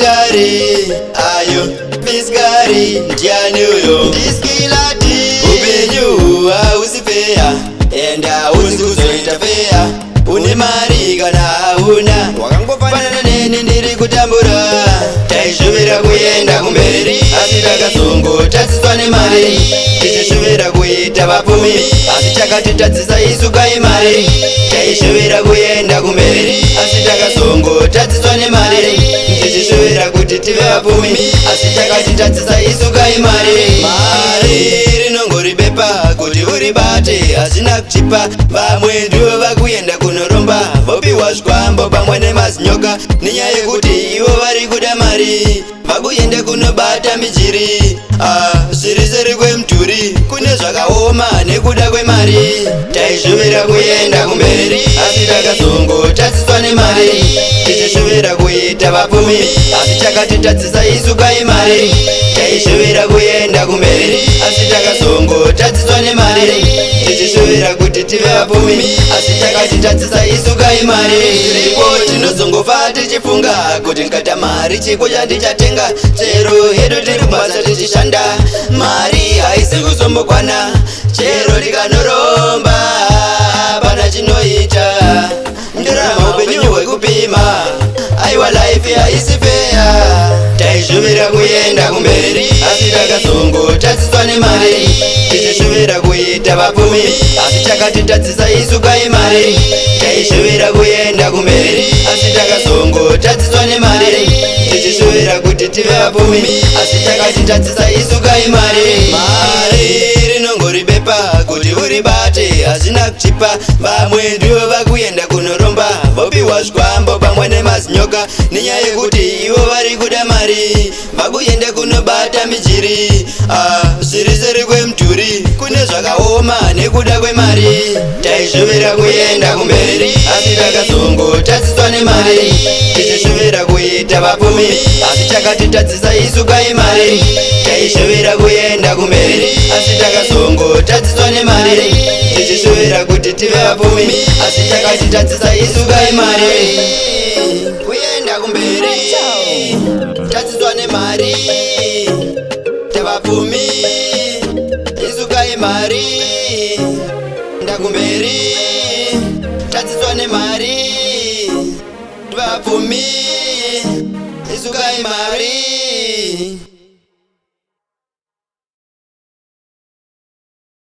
gitari ayo fiskari ndiani uyo ndiskilati upenyu hausi feya enda hausi kuzoita feya une mari kana hauna wakangofanana neni ndiri kutambura taishuvira kuenda kumberi asi takazongotatsiswa nemari tichishuvira kuita vapfumi asi takatitadzisa isu kai mari taishuvira kuenda kumberi asi takazongotatsiswa nemari tichishuvira kuti tive vapfumi asi takatitadzisa isu kai mari rinongori bepa kuti uribate hazvina kuchipa vamwe ndivo vakuenda kunoromba vopiwa zvikwambo pamwe nemazinyoka nenyaya yekuti ivo vari kuda mari vakuenda kunobata mijiri zviri seri kwemudhuri kune zvakaoma nekuda kwemari taishuvira kuenda kumberi asi takazongotatsiswa nemari tichishuvira kuita vapfumi asi takatitadzisa isu kai mari taishuvira kuenda kumberi asi takazongotatsiswa nemari tichishuvira kuti tive vapfumi asi takatitadzisa isu kai mari ripo tinozongofa tichifunga kuti nkata mari chiko chandichatenga chero hedu tiri kumbatsa tichishanda mari haisi kuzombokwana chero rikanoromba pana chinoita ndirarama upenyu hwekupima aiwa life haisi feya taishuvira kuenda kumberi asi takazongotatsiswa nemari tichishuvira kuita vapfumi asi takatitadzisa isu kai mari taishuvira kuenda kumberi asi takazongotatsiswa nemari tichishuvira kuti tive vapfumi asi takatitadzisa isu kai mari rinongori bepa kuti uribate hazvina kuchipa vamwe ndivo vakuenda kunoromba vopiwa zvikwambo pamwe nemazinyoka nenyaya yekuti ivo vari kuda mari vakuenda kunobata mijiri zviri seri kwemudhuri kune zvakaoma nekuda kwemari taishuvira kuenda kumberi asi takazongotatsiswa nemari tichishuvira kuita vapfumi asi takatitadzisa isu kai mari taishuvira kuenda kumberi asi takazongotatsiswa nemari tichishuvira kuti tive vapfumi asi takatitadzisa isu kai mari kuenda kumberi tatsiswa nemari tevapfumi isu kai mari ndakumberi tatsiswa nemari tivapfumi isu kai mari